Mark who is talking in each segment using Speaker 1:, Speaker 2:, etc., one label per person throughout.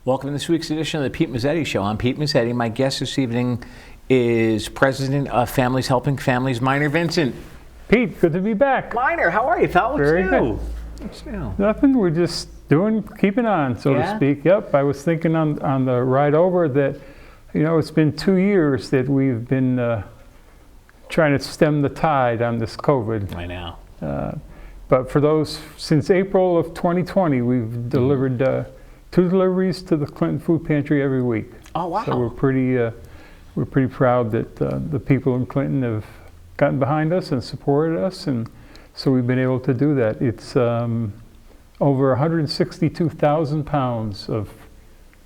Speaker 1: Welcome to this week's edition of the Pete Mezzetti Show. I'm Pete Mezzetti. My guest this evening is President of Families Helping Families, Minor Vincent.
Speaker 2: Pete, good to be back.
Speaker 1: Minor, how are you, pal? What's
Speaker 2: Very
Speaker 1: new?
Speaker 2: good.
Speaker 1: What's new?
Speaker 2: Nothing, we're just keeping on, so to speak. Yep, I was thinking on the ride over that, it's been 2 years that we've been trying to stem the tide on this COVID.
Speaker 1: I know.
Speaker 2: But for those, since April of 2020, we've delivered 2 deliveries to the Clinton Food Pantry every week.
Speaker 1: Oh, wow.
Speaker 2: So we're pretty proud that the people in Clinton have gotten behind us and supported us, and so we've been able to do that. It's over 162,000 pounds of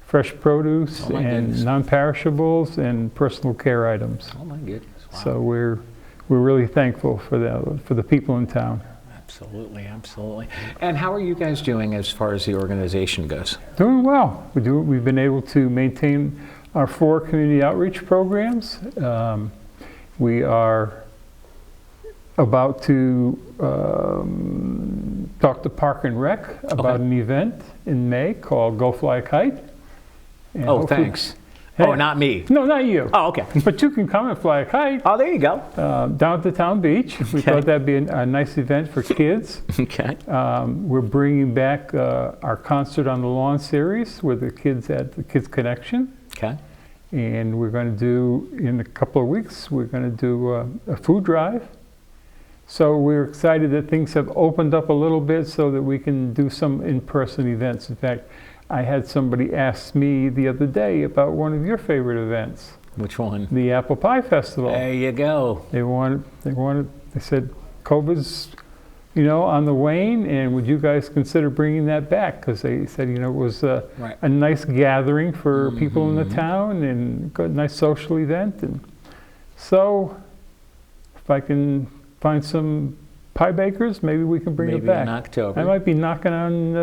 Speaker 2: fresh produce and non-perishables and personal care items.
Speaker 1: Oh my goodness! Wow.
Speaker 2: So we're really thankful for the people in town.
Speaker 1: Absolutely, absolutely. And how are you guys doing as far as the organization goes?
Speaker 2: Doing well. We've been able to maintain our 4 community outreach programs. We are about to talk to Park and Rec about an event in May called Go Fly a Kite.
Speaker 1: And thanks. Hey, not me.
Speaker 2: No, not you.
Speaker 1: Oh, okay.
Speaker 2: But you can come and fly a kite.
Speaker 1: Oh, there you go.
Speaker 2: Down at the town beach. We thought that'd be a nice event for kids.
Speaker 1: Okay.
Speaker 2: We're bringing back our Concert on the Lawn series with the kids at the Kids Connection.
Speaker 1: Okay.
Speaker 2: And we're going to do, in a couple of weeks, we're going to do a food drive. So we're excited that things have opened up a little bit so that we can do some in-person events. In fact, I had somebody ask me the other day about one of your favorite events.
Speaker 1: Which one?
Speaker 2: The Apple Pie Festival.
Speaker 1: There you go.
Speaker 2: They said, COVID's, on the wane, and would you guys consider bringing that back? Because they said, it was a nice gathering for people in the town and a nice social event. And so if I can find some pie bakers, maybe we can bring it back.
Speaker 1: Maybe in October.
Speaker 2: I might be knocking on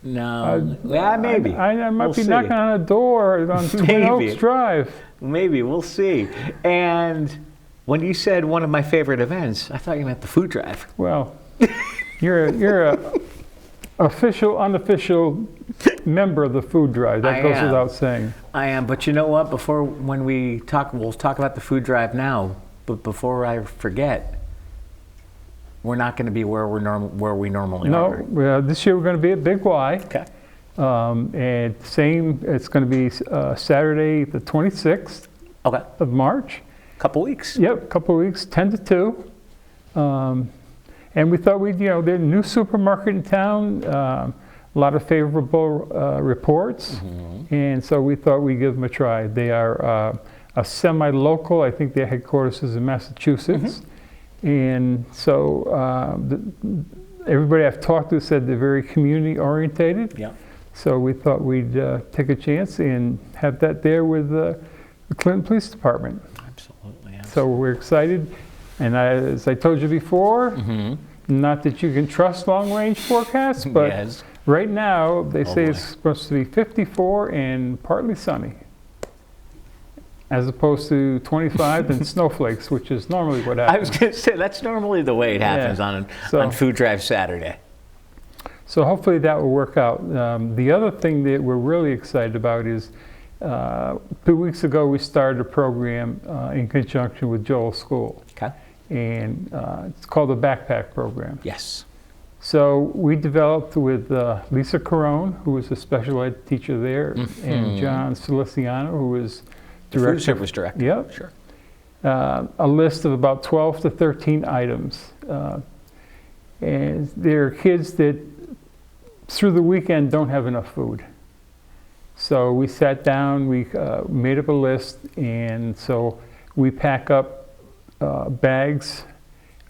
Speaker 1: maybe.
Speaker 2: I might be knocking on a door on Twin Oaks Drive.
Speaker 1: Maybe, we'll see. And when you said one of my favorite events, I thought you meant the food drive.
Speaker 2: Well, you're a official, unofficial member of the food drive. That goes without saying. I
Speaker 1: am, but you know what? We'll talk about the food drive now. But before I forget, we're not going to be where we normally are.
Speaker 2: No, well, this year we're going to be at Big Y.
Speaker 1: Okay.
Speaker 2: And it's going to be Saturday the 26th of March.
Speaker 1: Couple weeks.
Speaker 2: Yep, couple weeks, 10 to 2. And we thought there's a new supermarket in town, a lot of favorable reports. Mm-hmm. And so we thought we'd give them a try. They are a semi-local, I think their headquarters is in Massachusetts. Mm-hmm. And so everybody I've talked to said they're very community orientated. Yeah. So we thought we'd take a chance and have that there with the Clinton Police Department.
Speaker 1: Absolutely.
Speaker 2: So we're excited. And as I told you before, not that you can trust long-range forecasts, but right now they say it's supposed to be 54 and partly sunny, as opposed to 25 and snowflakes, which is normally what happens.
Speaker 1: I was going to say, that's normally the way it happens on Food Drive Saturday.
Speaker 2: So hopefully that will work out. The other thing that we're really excited about is 2 weeks ago we started a program in conjunction with Joel's school. Okay. And it's called the Backpack Program.
Speaker 1: Yes.
Speaker 2: So we developed with Lisa Carone, who was a special ed teacher there, and John Feliciano, who was
Speaker 1: Food Service Director.
Speaker 2: Yep.
Speaker 1: Sure.
Speaker 2: A list of about 12 to 13 items. And there are kids that through the weekend don't have enough food. So we sat down, we made up a list, and so we pack up bags.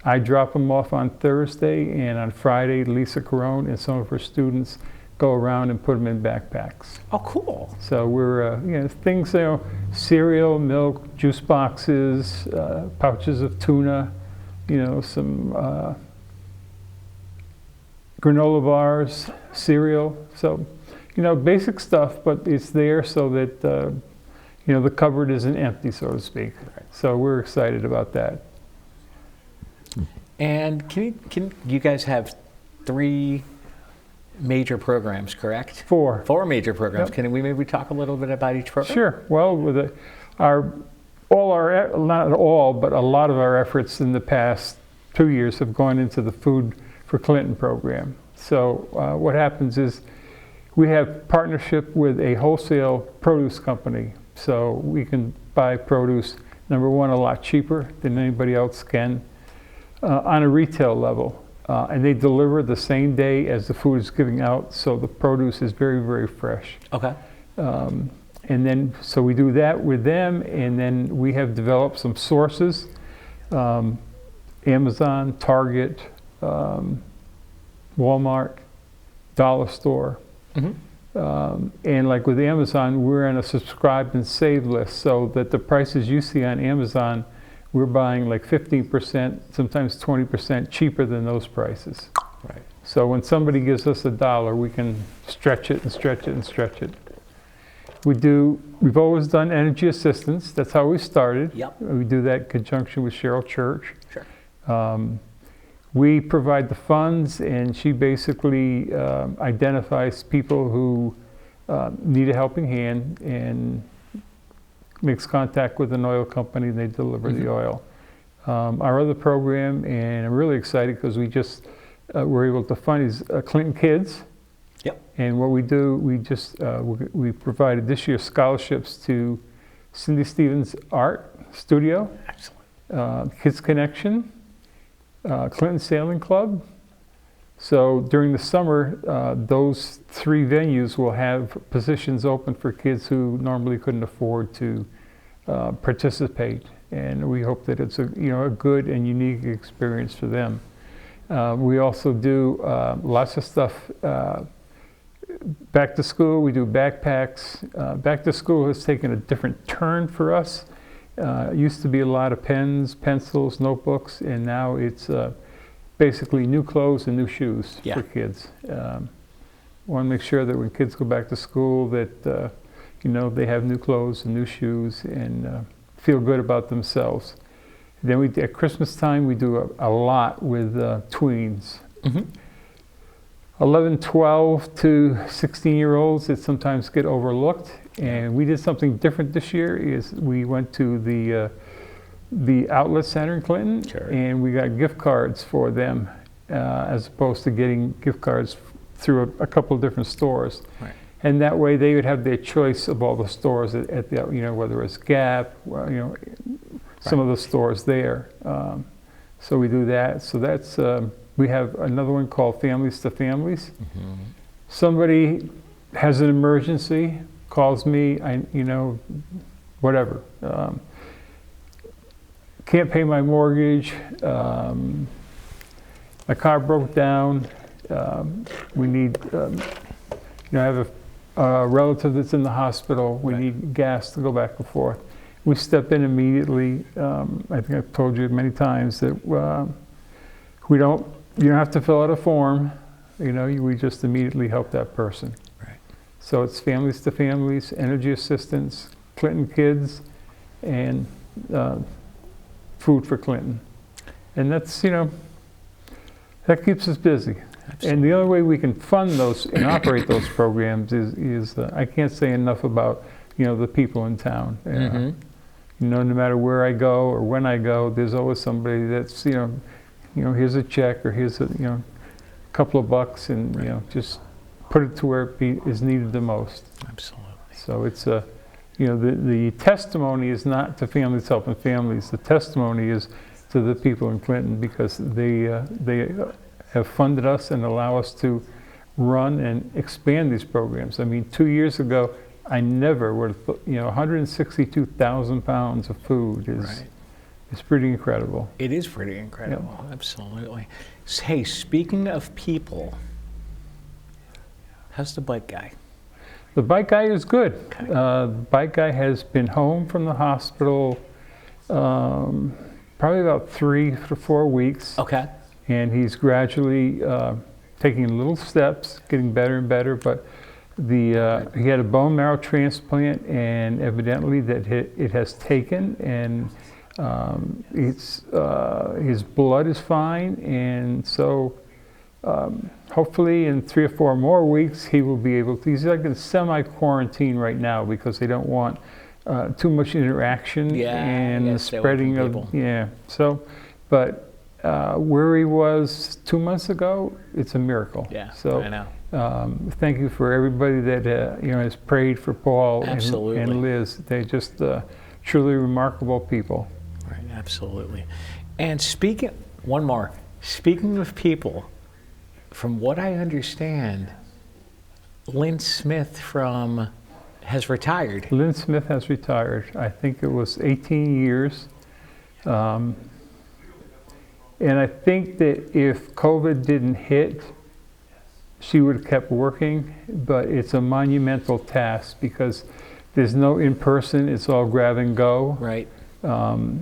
Speaker 2: I drop them off on Thursday, and on Friday, Lisa Carone and some of her students go around and put them in backpacks.
Speaker 1: Oh, cool.
Speaker 2: So we're, things, cereal, milk, juice boxes, pouches of tuna, some granola bars, cereal. So, basic stuff, but it's there so that, the cupboard isn't empty, so to speak. Right. So we're excited about that.
Speaker 1: And can you guys have 3 major programs, correct?
Speaker 2: 4.
Speaker 1: 4 major programs.
Speaker 2: Yep.
Speaker 1: Can we maybe talk a little bit about each program?
Speaker 2: Sure. Well, with not all, but a lot of our efforts in the past 2 years have gone into the Food for Clinton program. So what happens is we have partnership with a wholesale produce company. So we can buy produce, number one, a lot cheaper than anybody else can on a retail level. And they deliver the same day as the food is giving out, so the produce is very, very fresh.
Speaker 1: Okay.
Speaker 2: And then, so we do that with them, and then we have developed some sources, Amazon, Target, Walmart, Dollar Store.
Speaker 1: Mm-hmm.
Speaker 2: And like with Amazon, we're on a subscribe and save list, so that the prices you see on Amazon, we're buying like 15%, sometimes 20% cheaper than those prices.
Speaker 1: Right.
Speaker 2: So when somebody gives us $1, we can stretch it and stretch it and stretch it. We've always done energy assistance. That's how we started.
Speaker 1: Yep.
Speaker 2: We do that in conjunction with Cheryl Church.
Speaker 1: Sure.
Speaker 2: We provide the funds, and she basically identifies people who need a helping hand and makes contact with an oil company, and they deliver
Speaker 1: Mm-hmm.
Speaker 2: the oil. Our other program, and I'm really excited because we just were able to fund, is Clinton Kids.
Speaker 1: Yep.
Speaker 2: And what we do, we provided this year scholarships to Cindy Stevens Art Studio,
Speaker 1: Excellent.
Speaker 2: Kids Connection, Clinton Sailing Club. So during the summer, those 3 venues will have positions open for kids who normally couldn't afford to participate. And we hope that it's a good and unique experience for them. We also do lots of stuff. Back to school, we do backpacks. Back to school has taken a different turn for us. It used to be a lot of pens, pencils, notebooks, and now it's basically new clothes and new shoes for kids. Want to make sure that when kids go back to school that they have new clothes and new shoes and feel good about themselves. Then at Christmas time we do a lot with tweens.
Speaker 1: Mm-hmm.
Speaker 2: 11, 12 to 16-year-olds that sometimes get overlooked. And we did something different this year. Is we went to the outlet center in Clinton,
Speaker 1: Sure.
Speaker 2: and we got gift cards for them, as opposed to getting gift cards through a couple of different stores.
Speaker 1: Right.
Speaker 2: And that way they would have their choice of all the stores at the, whether it's Gap, some of the stores there. So we do that. So that's, we have another one called Families to Families.
Speaker 1: Mm-hmm.
Speaker 2: Somebody has an emergency, calls me, whatever. Can't pay my mortgage, my car broke down, we need, I have a relative that's in the hospital, we need gas to go back and forth. We step in immediately. I think I've told you many times that you don't have to fill out a form, we just immediately help that person.
Speaker 1: Right.
Speaker 2: So it's Families to Families, Energy Assistance, Clinton Kids, and Food for Clinton. And that's, that keeps us busy.
Speaker 1: Absolutely.
Speaker 2: And the only way we can fund those and operate those programs is I can't say enough about, the people in town.
Speaker 1: Mm-hmm.
Speaker 2: No matter where I go or when I go, there's always somebody that's, here's a check or here's a, couple of bucks and, just put it to where it is needed the most.
Speaker 1: Absolutely.
Speaker 2: So it's the testimony is not to Families Helping Families. The testimony is to the people in Clinton because they have funded us and allow us to run and expand these programs. I mean, 2 years ago, I never would have, 162,000 pounds of food is pretty incredible.
Speaker 1: It is pretty incredible. Absolutely. Hey, speaking of people, how's the bike guy?
Speaker 2: The bike guy is good.
Speaker 1: Okay.
Speaker 2: The bike guy has been home from the hospital probably about 3 to 4 weeks.
Speaker 1: Okay.
Speaker 2: And he's gradually taking little steps, getting better and better. But he had a bone marrow transplant, and evidently that it has taken, and his blood is fine, and so hopefully in 3 or 4 more weeks, he will be able to. He's like in semi-quarantine right now because they don't want too much interaction and the spreading of
Speaker 1: people.
Speaker 2: So, but where he was 2 months ago, it's a miracle. So
Speaker 1: I know.
Speaker 2: thank you for everybody that has prayed for Paul and Liz. They're just truly remarkable people.
Speaker 1: Right, absolutely. And speaking of people, from what I understand, Lynn Smith has retired.
Speaker 2: Lynn Smith has retired. I think it was 18 years. And I think that if COVID didn't hit, she would have kept working, but it's a monumental task because there's no in-person, it's all grab and go.
Speaker 1: Right.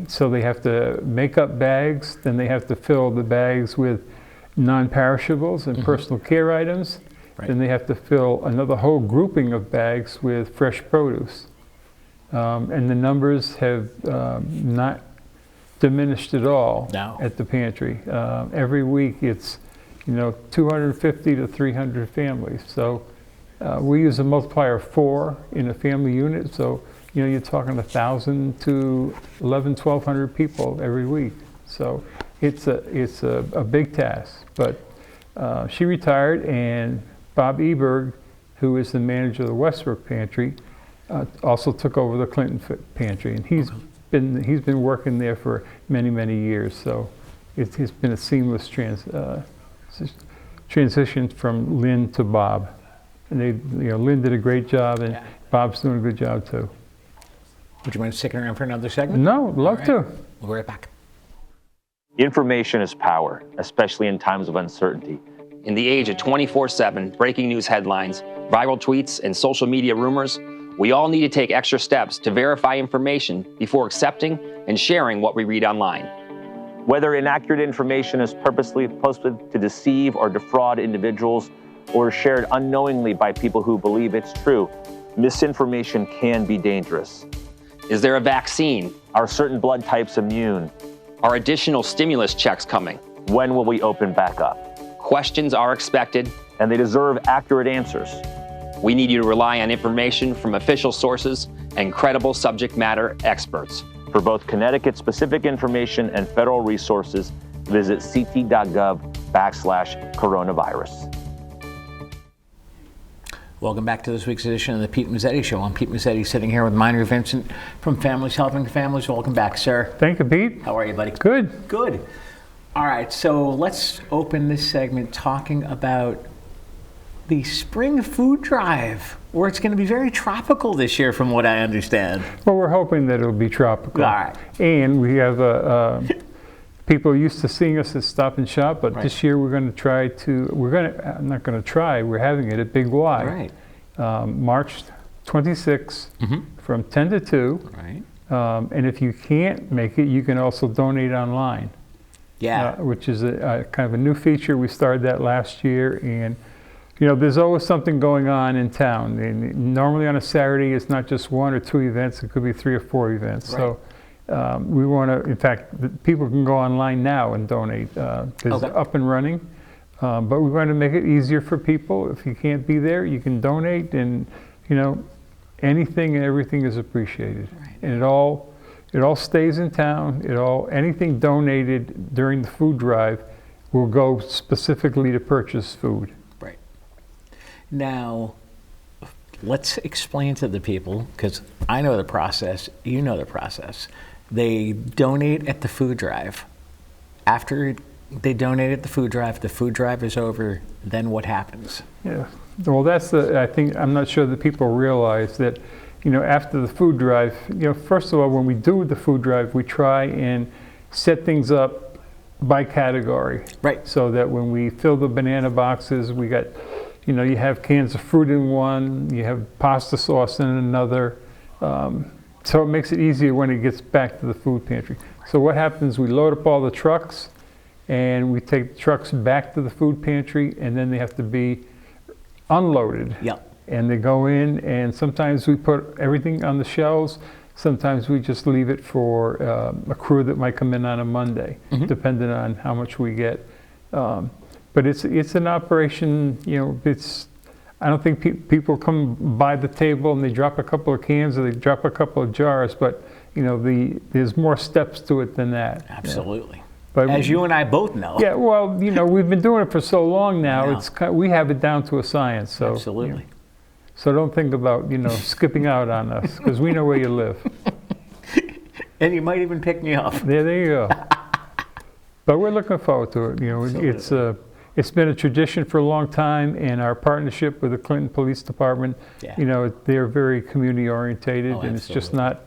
Speaker 2: So they have to make up bags, then they have to fill the bags with non-perishables and personal care items.
Speaker 1: Right.
Speaker 2: Then they have to fill another whole grouping of bags with fresh produce. And the numbers have not diminished at all at the pantry. Every week it's 250 to 300 families. So we use a multiplier of 4 in a family unit. So you're talking 1,000 to 1,200 people every week. So it's a big task. But she retired, and Bob Eberg, who is the manager of the Westbrook Pantry, also took over the Clinton Pantry, and he's been working there for many years. So it's been a seamless transition from Lynn to Bob, and Lynn did a great job, and Bob's doing a good job too.
Speaker 1: Would you mind sticking around for another segment?
Speaker 2: No, love to.
Speaker 1: We'll be right back.
Speaker 3: Information is power, especially in times of uncertainty.
Speaker 4: In the age of 24/7 breaking news headlines, viral tweets, and social media rumors, we all need to take extra steps to verify information before accepting and sharing what we read online.
Speaker 3: Whether inaccurate information is purposely posted to deceive or defraud individuals or shared unknowingly by people who believe it's true, misinformation can be dangerous.
Speaker 4: Is there a vaccine?
Speaker 3: Are certain blood types immune?
Speaker 4: Are additional stimulus checks coming?
Speaker 3: When will we open back up?
Speaker 4: Questions are expected,
Speaker 3: and they deserve accurate answers.
Speaker 4: We need you to rely on information from official sources and credible subject matter experts.
Speaker 3: For both Connecticut-specific information and federal resources, visit ct.gov/coronavirus.
Speaker 1: Welcome back to this week's edition of the Pete Mezzetti Show. I'm Pete Mezzetti, sitting here with Minor Vincent from Families Helping Families. Welcome back, sir.
Speaker 2: Thank you, Pete.
Speaker 1: How are you, buddy?
Speaker 2: Good.
Speaker 1: Good. All right, so let's open this segment talking about the spring food drive, where it's going to be very tropical this year, from what I understand.
Speaker 2: Well, we're hoping that it'll be tropical.
Speaker 1: All right.
Speaker 2: And we have people used to seeing us at Stop and Shop, but this year we're going to we're having it at Big Y.
Speaker 1: Right.
Speaker 2: March 26th from 10 to 2.
Speaker 1: Right.
Speaker 2: And if you can't make it, you can also donate online.
Speaker 1: Yeah.
Speaker 2: Which is a kind of a new feature. We started that last year, and there's always something going on in town. And normally on a Saturday, it's not just 1 or 2 events; it could be 3 or 4 events.
Speaker 1: Right.
Speaker 2: So we want to. In fact, people can go online now and donate. It's up and running, but we want to make it easier for people. If you can't be there, you can donate, and anything and everything is appreciated.
Speaker 1: Right.
Speaker 2: And it all stays in town. Anything donated during the food drive will go specifically to purchase food.
Speaker 1: Right. Now, let's explain to the people, because I know the process, you know the process. They donate at the food drive. After they donate at the food drive is over, then what happens?
Speaker 2: Yeah. Well, I'm not sure that people realize that, after the food drive, first of all, when we do the food drive, we try and set things up by category.
Speaker 1: Right.
Speaker 2: So that when we fill the banana boxes, we got, you have cans of fruit in one, you have pasta sauce in another. So it makes it easier when it gets back to the food pantry. So what happens, we load up all the trucks, and we take the trucks back to the food pantry, and then they have to be unloaded.
Speaker 1: Yep.
Speaker 2: And they go in, and sometimes we put everything on the shelves. Sometimes we just leave it for a crew that might come in on a Monday, depending on how much we get. But it's an operation, I don't think people come by the table and they drop a couple of cans or they drop a couple of jars, but there's more steps to it than that.
Speaker 1: Absolutely.
Speaker 2: Yeah. But
Speaker 1: as you and I both know.
Speaker 2: Yeah, well, we've been doing it for so long now.
Speaker 1: Yeah.
Speaker 2: We have it down to a science. So,
Speaker 1: absolutely.
Speaker 2: So don't think about skipping out on us, because we know where you live.
Speaker 1: And you might even pick me up.
Speaker 2: There you go. But we're looking forward to it. It's been a tradition for a long time, and our partnership with the Clinton Police Department, they're very community orientated, and it's just not.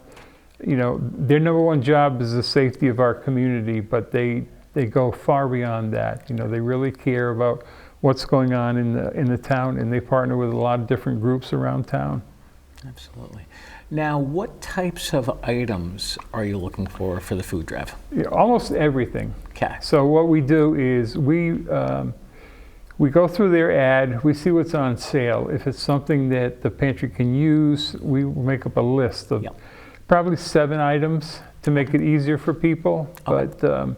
Speaker 2: Their number one job is the safety of our community, but they go far beyond that. They really care about what's going on in the town, and they partner with a lot of different groups around town.
Speaker 1: Absolutely. Now, what types of items are you looking for the food drive?
Speaker 2: Almost everything.
Speaker 1: Okay.
Speaker 2: So what we do is we go through their ad, we see what's on sale. If it's something that the pantry can use, we make up a list of probably 7 items to make it easier for people.
Speaker 1: Okay.
Speaker 2: But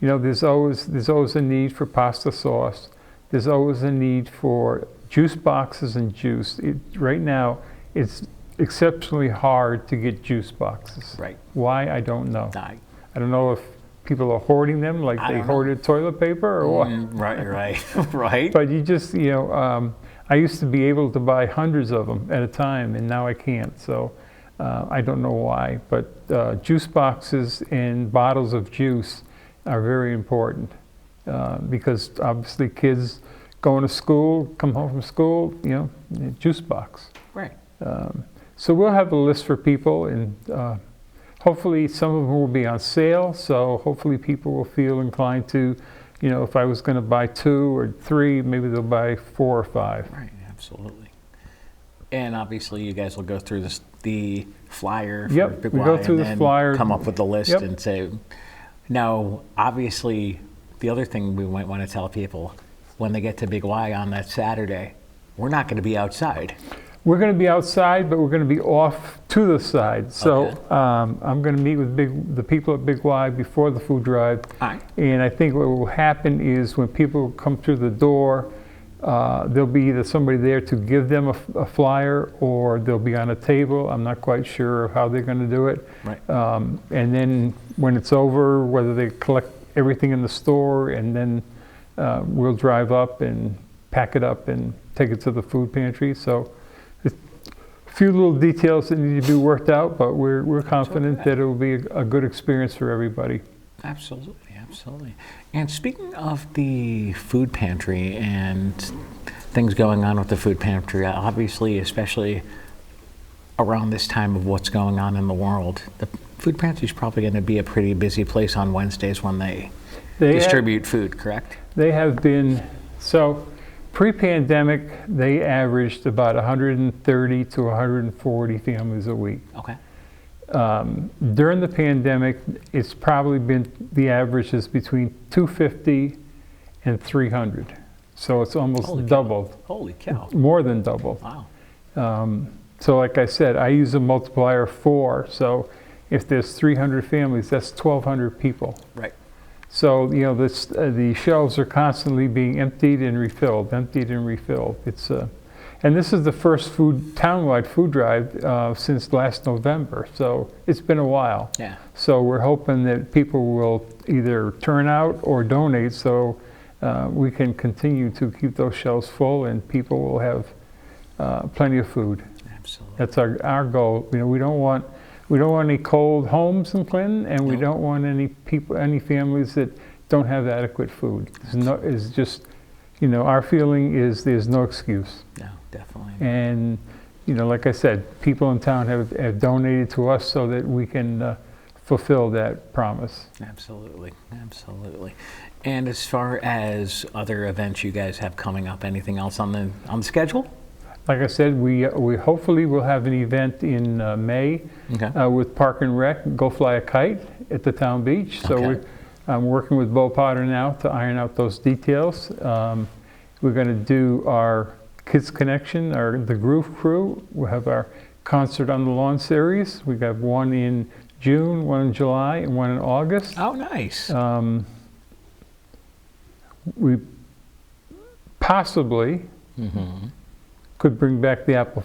Speaker 2: there's always a need for pasta sauce. There's always a need for juice boxes and juice. Right now, it's exceptionally hard to get juice boxes.
Speaker 1: Right.
Speaker 2: Why, I don't know.
Speaker 1: I
Speaker 2: don't know if people are hoarding them like they hoarded toilet paper or what.
Speaker 1: Right.
Speaker 2: But you just, I used to be able to buy hundreds of them at a time, and now I can't. So I don't know why. But juice boxes and bottles of juice are very important because obviously kids going to school, come home from school, juice box.
Speaker 1: Right.
Speaker 2: So we'll have a list for people, and hopefully some of them will be on sale, so hopefully people will feel inclined to, if I was going to buy 2 or 3, maybe they'll buy 4 or 5.
Speaker 1: Right, absolutely. And obviously you guys will go through the flyer for
Speaker 2: Yep,
Speaker 1: Big
Speaker 2: we
Speaker 1: Y
Speaker 2: go through
Speaker 1: and
Speaker 2: the
Speaker 1: then
Speaker 2: flyer.
Speaker 1: come up with the list
Speaker 2: Yep.
Speaker 1: and say, now obviously the other thing we might want to tell people, when they get to Big Y on that Saturday, we're not going to be outside.
Speaker 2: We're going to be outside, but we're going to be off to the side. So
Speaker 1: Okay.
Speaker 2: I'm going to meet with the people at Big Y before the food drive.
Speaker 1: All right.
Speaker 2: And I think what will happen is when people come through the door, there'll be either somebody there to give them a flyer, or they'll be on a table. I'm not quite sure how they're going to do it.
Speaker 1: Right.
Speaker 2: And then when it's over, whether they collect everything in the store, and then we'll drive up and pack it up and take it to the food pantry. So a few little details that need to be worked out, but we're confident that it will be a good experience for everybody.
Speaker 1: Absolutely, absolutely. And speaking of the food pantry and things going on with the food pantry, obviously, especially around this time of what's going on in the world, the food pantry is probably going to be a pretty busy place on Wednesdays when they distribute food, correct?
Speaker 2: They have been, so pre-pandemic, they averaged about 130 to 140 families a week.
Speaker 1: Okay.
Speaker 2: During the pandemic, it's probably been, the average is between 250 and 300. So it's almost doubled.
Speaker 1: Holy cow.
Speaker 2: More than doubled.
Speaker 1: Wow.
Speaker 2: So like I said, I use a multiplier of 4. So if there's 300 families, that's 1,200 people.
Speaker 1: Right.
Speaker 2: So, the shelves are constantly being emptied and refilled. It's, and this is the first townwide food drive since last November. So it's been a while.
Speaker 1: Yeah.
Speaker 2: So we're hoping that people will either turn out or donate, so we can continue to keep those shelves full and people will have plenty of food.
Speaker 1: Absolutely.
Speaker 2: That's our goal. We don't want any cold homes in Clinton, and we don't want any families that don't have adequate food. Our feeling is there's no excuse.
Speaker 1: No, definitely.
Speaker 2: And, like I said, people in town have donated to us so that we can fulfill that promise.
Speaker 1: Absolutely, absolutely. And as far as other events you guys have coming up, anything else on the schedule?
Speaker 2: Like I said, we hopefully will have an event in May with Park and Rec, Go Fly a Kite at the town beach. So I'm working with Bo Potter now to iron out those details. We're going to do our Kids Connection, the Groove Crew. We'll have our Concert on the Lawn series. We got one in June, one in July, and one in August.
Speaker 1: Oh, nice.
Speaker 2: possibly could bring back the apple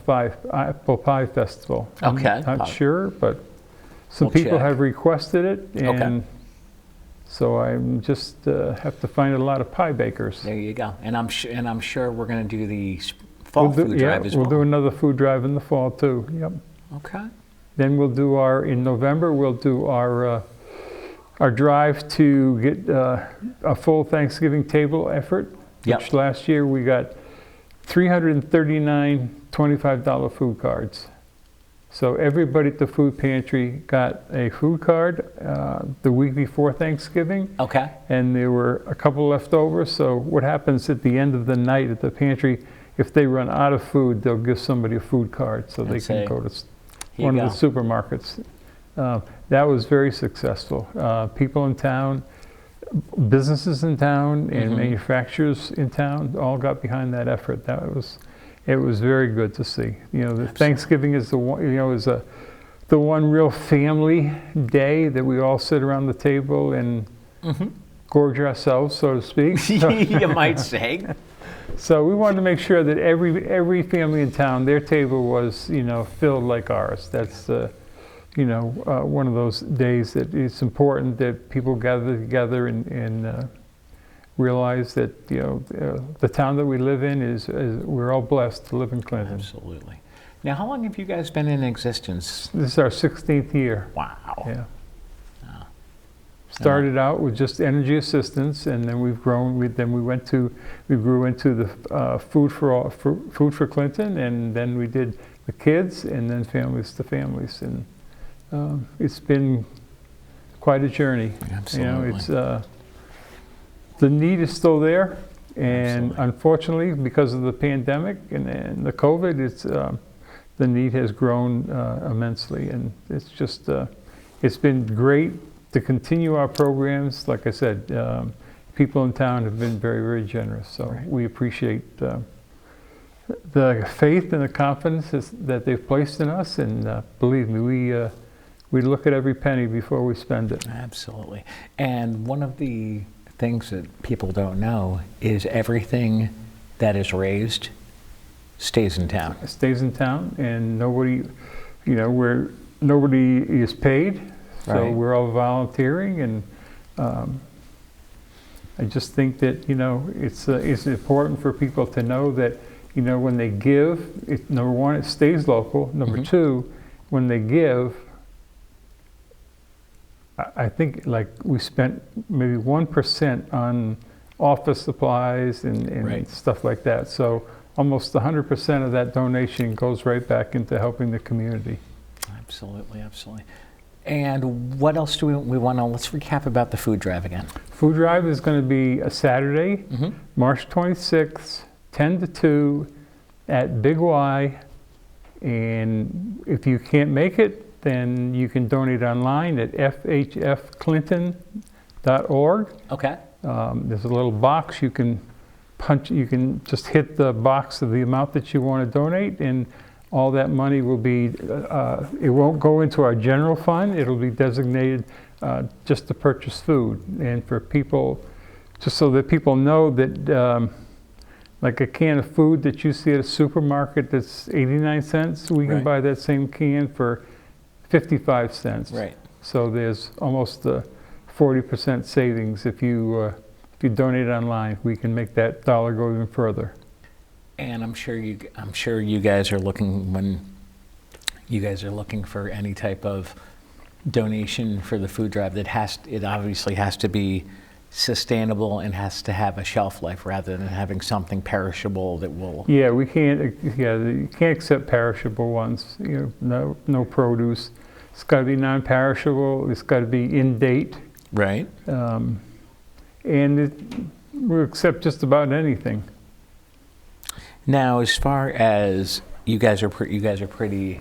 Speaker 2: pie festival.
Speaker 1: Okay.
Speaker 2: I'm not sure, but some
Speaker 1: We'll
Speaker 2: people
Speaker 1: check.
Speaker 2: have requested it, and
Speaker 1: Okay.
Speaker 2: so I'm just have to find a lot of pie bakers.
Speaker 1: There you go. And I'm sure we're going to do the fall food drive as
Speaker 2: we'll
Speaker 1: well.
Speaker 2: do another food drive in the fall too. Yep.
Speaker 1: Okay.
Speaker 2: Then we'll do in November, we'll do our drive to get a full Thanksgiving table effort.
Speaker 1: Yep.
Speaker 2: Which last year we got 339 $25 food cards. So everybody at the food pantry got a food card the week before Thanksgiving.
Speaker 1: Okay.
Speaker 2: And there were a couple left over. So what happens at the end of the night at the pantry, if they run out of food, they'll give somebody a food card so they
Speaker 1: That's
Speaker 2: can
Speaker 1: it.
Speaker 2: go to
Speaker 1: Here
Speaker 2: one
Speaker 1: you
Speaker 2: of the
Speaker 1: go.
Speaker 2: supermarkets. That was very successful. People in town, businesses in town, and manufacturers in town all got behind that effort. It was very good to see. You know, the Thanksgiving is the one, the one real family day that we all sit around the table and gorge ourselves, so to speak.
Speaker 1: You might say.
Speaker 2: So we wanted to make sure that every family in town, their table was, filled like ours. That's, one of those days that it's important that people gather together and realize that, the town that we live in is we're all blessed to live in Clinton.
Speaker 1: Absolutely. Now, how long have you guys been in existence?
Speaker 2: This is our 16th year.
Speaker 1: Wow.
Speaker 2: Yeah. Started out with just energy assistance, and then we've grown. We grew into the food for Clinton, and then we did the kids, and then families to families, and it's been quite a journey.
Speaker 1: Absolutely.
Speaker 2: It's the need is still there, and
Speaker 1: Absolutely.
Speaker 2: unfortunately, because of the pandemic and the COVID, it's the need has grown immensely, and it's just it's been great to continue our programs. Like I said, people in town have been very, very generous. So
Speaker 1: Right.
Speaker 2: we appreciate the faith and the confidence that they've placed in us. And believe me, we look at every penny before we spend it.
Speaker 1: Absolutely. And one of the things that people don't know is everything that is raised stays in town.
Speaker 2: It stays in town, and nobody is paid. So
Speaker 1: Right.
Speaker 2: we're all volunteering, and I just think that it's important for people to know that when they give, number one, it stays local. Number two, when they give, I think like we spent maybe 1% on office supplies and
Speaker 1: Right.
Speaker 2: stuff like that. So almost 100% of that donation goes right back into helping the community.
Speaker 1: Absolutely, absolutely. And what else do we want to, let's recap about the food drive again.
Speaker 2: Food drive is going to be a Saturday, March 26th, 10 to 2 at Big Y. And if you can't make it, then you can donate online at fhfclinton.org.
Speaker 1: Okay.
Speaker 2: There's a little box you can punch. You can just hit the box of the amount that you want to donate, and all that money will be, it won't go into our general fund. It'll be designated just to purchase food. And for people, just so that people know that, like a can of food that you see at a supermarket that's 89 cents, we can
Speaker 1: Right.
Speaker 2: buy that same can for 55 cents.
Speaker 1: Right.
Speaker 2: So there's almost a 40% savings if you donate online. We can make that dollar go even further.
Speaker 1: And I'm sure you guys are looking, when you guys are looking for any type of donation for the food drive, it obviously has to be sustainable and has to have a shelf life rather than having something perishable that will.
Speaker 2: Yeah, we can't. Yeah, you can't accept perishable ones. No produce. It's got to be non-perishable. It's got to be in date,
Speaker 1: Right.
Speaker 2: and we'll accept just about anything.
Speaker 1: Now, as far as you guys are pretty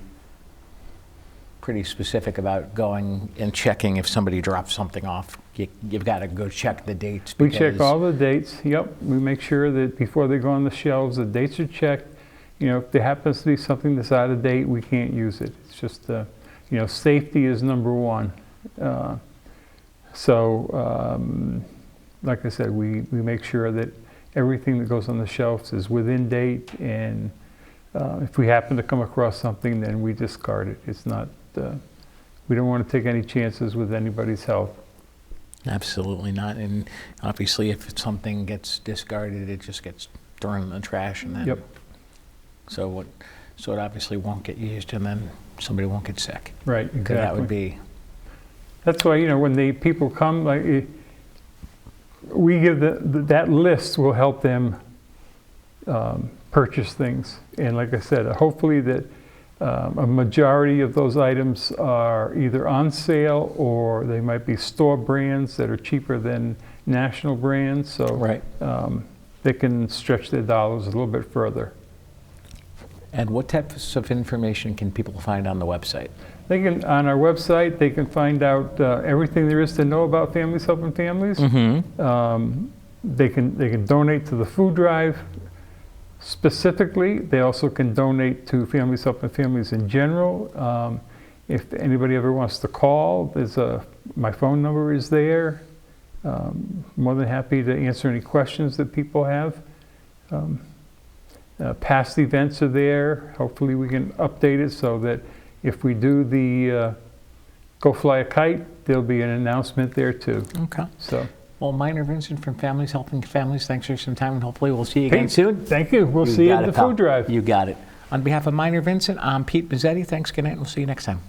Speaker 1: specific about going and checking if somebody drops something off. You've got to go check the dates.
Speaker 2: We check all the dates. Yep, we make sure that before they go on the shelves, the dates are checked. If there happens to be something that's out of date, we can't use it. It's just, safety is number one. So, like I said, we make sure that everything that goes on the shelves is within date, and if we happen to come across something, then we discard it. It's not, we don't want to take any chances with anybody's health.
Speaker 1: Absolutely not. And obviously, if something gets discarded, it just gets thrown in the trash, and then
Speaker 2: Yep.
Speaker 1: so it obviously won't get used, and then somebody won't get sick.
Speaker 2: Right,
Speaker 1: 'Cause
Speaker 2: exactly.
Speaker 1: that would be
Speaker 2: That's why, when the people come, we give that list will help them purchase things. And like I said, hopefully that a majority of those items are either on sale or they might be store brands that are cheaper than national brands. So
Speaker 1: right.
Speaker 2: They can stretch their dollars a little bit further.
Speaker 1: And what types of information can people find on the website?
Speaker 2: They can, on our website, they can find out everything there is to know about Families Helping Families. They can donate to the food drive specifically. They also can donate to Families Helping Families in general. If anybody ever wants to call, my phone number is there. More than happy to answer any questions that people have. Past events are there. Hopefully we can update it so that if we do the Go Fly a Kite, there'll be an announcement there too.
Speaker 1: Okay.
Speaker 2: So,
Speaker 1: Well, Minor Vincent from Families Helping Families, thanks for some time, and hopefully we'll see you again
Speaker 2: Pete,
Speaker 1: soon.
Speaker 2: thank you. We'll
Speaker 1: You
Speaker 2: see you
Speaker 1: got
Speaker 2: at
Speaker 1: it,
Speaker 2: the
Speaker 1: pal.
Speaker 2: food drive.
Speaker 1: You got it. On behalf of Minor Vincent, I'm Pete Mezzetti. Thanks, good night, and we'll see you next time.